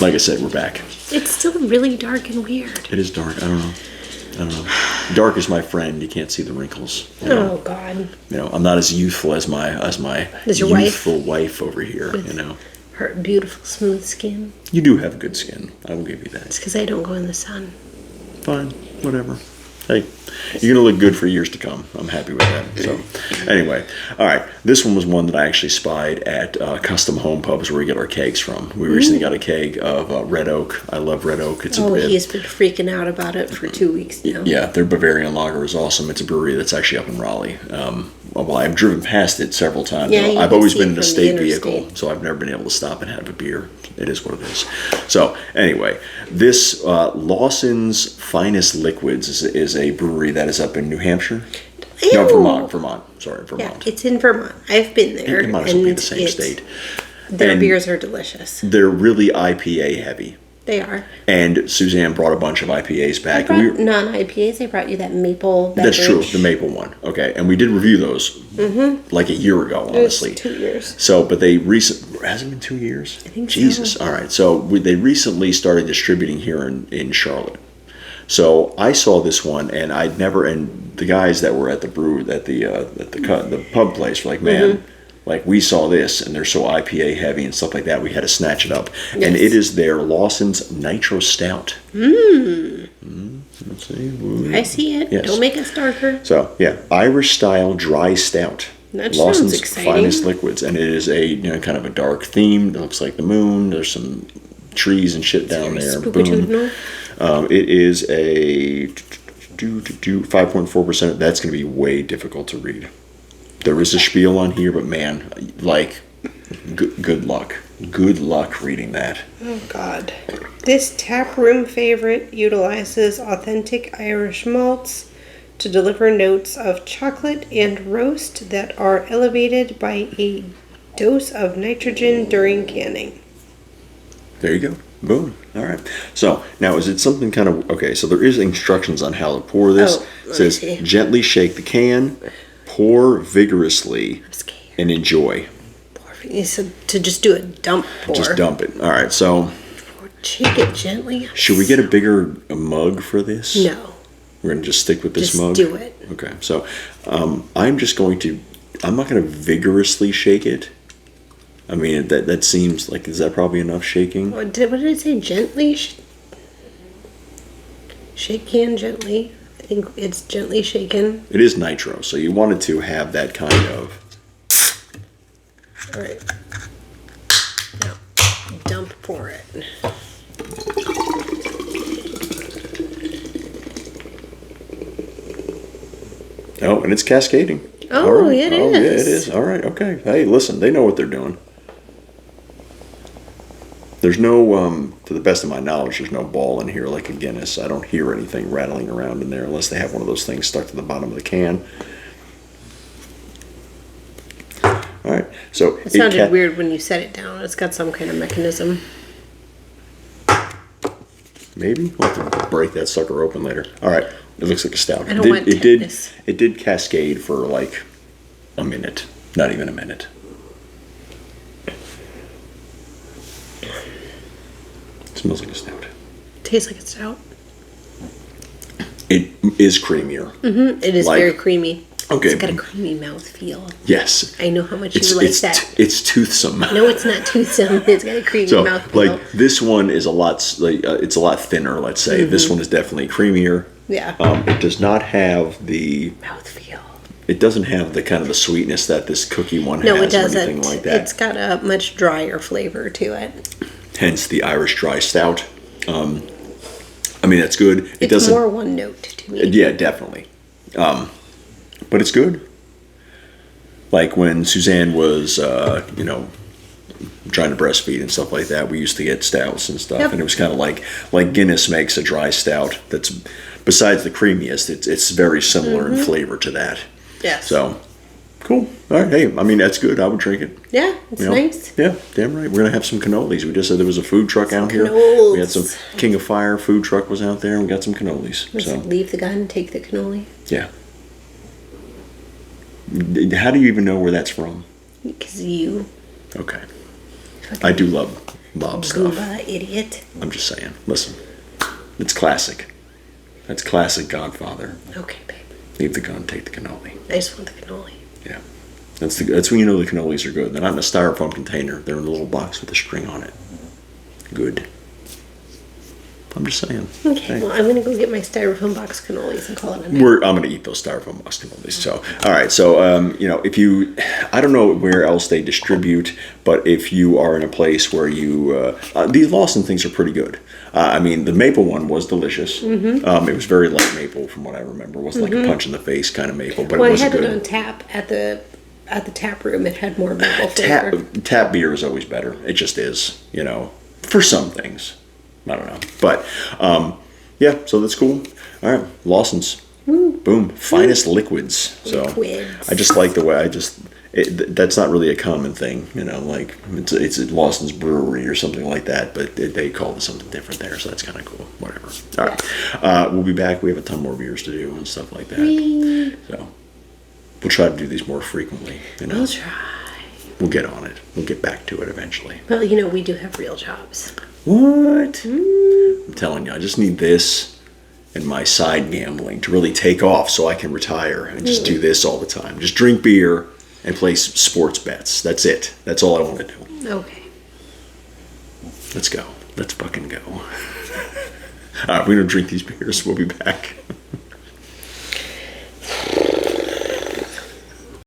Like I said, we're back. It's still really dark and weird. It is dark. I don't know. Dark is my friend. You can't see the wrinkles. Oh God. You know, I'm not as youthful as my your youthful wife over here. You know, her beautiful smooth skin. You do have good skin. I will give you that. It's because I don't go in the sun. Fine, whatever. Hey, you're gonna look good for years to come. I'm happy with that. So, anyway, all right. This one was one that I actually spied at Custom Home Pubs, where we get our kegs from. We recently got a keg of Red Oak. I love Red Oak. He's been freaking out about it for 2 weeks now. Yeah, their Bavarian lager is awesome. It's a brewery that's actually up in Raleigh. Well, I've driven past it several times. Yeah, I've always been in a state vehicle, so I've never been able to stop and have a beer. It is what it is. So, anyway, this Lawson's Finest Liquids is a brewery that is up in New Hampshire. Ew. No, Vermont. Sorry, Vermont. Yeah, it's in Vermont. I've been there. It might as well be the same state. Their beers are delicious. They're really IPA heavy. They are. And Suzanne brought a bunch of IPAs back. Non-IPAs. I brought you that maple beverage. That's true, the maple one. Okay, and we did review those like a year ago, honestly. It was 2 years. So, but hasn't it been 2 years? I think Jesus. so. All right. So they recently started distributing here in Charlotte. So I saw this one, and and the guys that were at the pub place were like, man. Like, we saw this, and they're so IPA heavy and stuff like that, we had to snatch it up. Yes. And it is their Lawson's Nitro Stout. Let's see. Ooh. I see it. Yes. Don't make us darker. So, yeah, Irish-style dry stout. That Lawson's sounds exciting. Finest Liquids. And it is a kind of a dark theme. It looks like the moon. There's some trees and shit down there. Boom. It is a 5.4%. That's going to be way difficult to read. There is a spiel on here, but man, like, good luck. Good luck reading that. Oh, God. This taproom favorite utilizes authentic Irish malts to deliver notes of chocolate and roast that are elevated by a dose of nitrogen during canning. There you go. Boom. All right. So, now, is it something kind of... Okay, so there is instructions on how to pour this. It says, gently shake the can... Pour vigorously and enjoy. So to just do a dump pour. Just dump it. All right, so... Shake it gently. Should we get a bigger mug for this? No. We're going to just stick with this mug? Just do it. Okay, so I'm not going to vigorously shake it. I mean, that seems like... Is that probably enough shaking? What did it say? Gently? Shake can gently. I think it's gently shaken. It is nitro, so you wanted to have that kind of... All right. Now, dump pour it. Oh, and it's cascading. Oh, right. It is. Yeah, it is. All right, okay. Hey, listen, they know what they're doing. There's no, to the best of my knowledge, there's no ball in here like a Guinness. I don't hear anything rattling around in there unless they have one of those things stuck to the bottom of the can. All right, so... It sounded weird when you set it down. It's got some kind of mechanism. Maybe? We'll have to break that sucker open later. All right, it looks like a stout. I don't want tetanus. It did cascade for like a minute. Not even a minute. Smells like a stout. Tastes like a stout. It is creamier. It is very creamy. Okay. It's got a creamy mouthfeel. Yes. I know how much you like that. It's toothsome. No, it's not toothsome. It's got a creamy mouthfeel. Like this one is it's a lot thinner. Let's say this one is definitely creamier. Yeah. It does not have the mouthfeel. It doesn't have the kind of the sweetness that this cookie one has. No, it doesn't. Or anything like that. It's got a much drier flavor to it. Hence the Irish dry stout. I mean, that's good. It's more one note to me. Yeah, definitely. But it's good. Like when Suzanne was, trying to breastfeed and stuff like that, we used to get stouts and stuff, and it was kind of like Guinness makes a dry stout that's, besides the creamiest, it's very similar in flavor to that. Yes. So, cool. All right. Hey, I mean, that's good. I would drink it. Yeah, it's nice. Yeah, damn right. We're going to have some cannolis. We just said there was a food truck out here. We had some King of Fire food truck was out there, and we got some cannolis. So leave the gun, take the cannoli. Yeah. How do you even know where that's from? Because you. Okay. I do love mob stuff. Goomba idiot. I'm just saying. Listen, it's classic. That's classic Godfather. Okay, babe. Leave the gun, take the cannoli. I just want the cannoli. Yeah. That's when you know the cannolis are good. They're not in a styrofoam container. They're in a little box with a string on it. Good. I'm just saying. Okay, well, I'm going to go get my styrofoam box cannolis and call it a night. I'm going to eat those styrofoam box cannolis. So, all right. So, if you, I don't know where else they distribute, but if you are in a place where you, these Lawson things are pretty good. I mean, the maple one was delicious. Mm-hmm. It was very light maple from what I remember. It wasn't like a punch in the face kind of maple, but it was good. I had it on tap at the tap room. It had more maple flavor. Tap beer is always better. It just is, for some things. I don't know. But, yeah, so that's cool. All right, Lawson's. Woo. Boom. Finest liquids. So Liquids. I just like the way that's not really a common thing, like it's at Lawson's Brewery or something like that, but they call it something different there, so that's kind of cool. Whatever. All right. We'll be back. We have a ton more beers to do and stuff like that. Whee. So we'll try to do these more frequently. We'll try. We'll get on it. We'll get back to it eventually. Well, we do have real jobs. What? I'm telling you, I just need this and my side gambling to really take off so I can retire and just do this all the time. Just drink beer and play sports bets. That's it. That's all I want to do. Okay. Let's go. Let's fucking go. All right, we're going to drink these beers. We'll be back.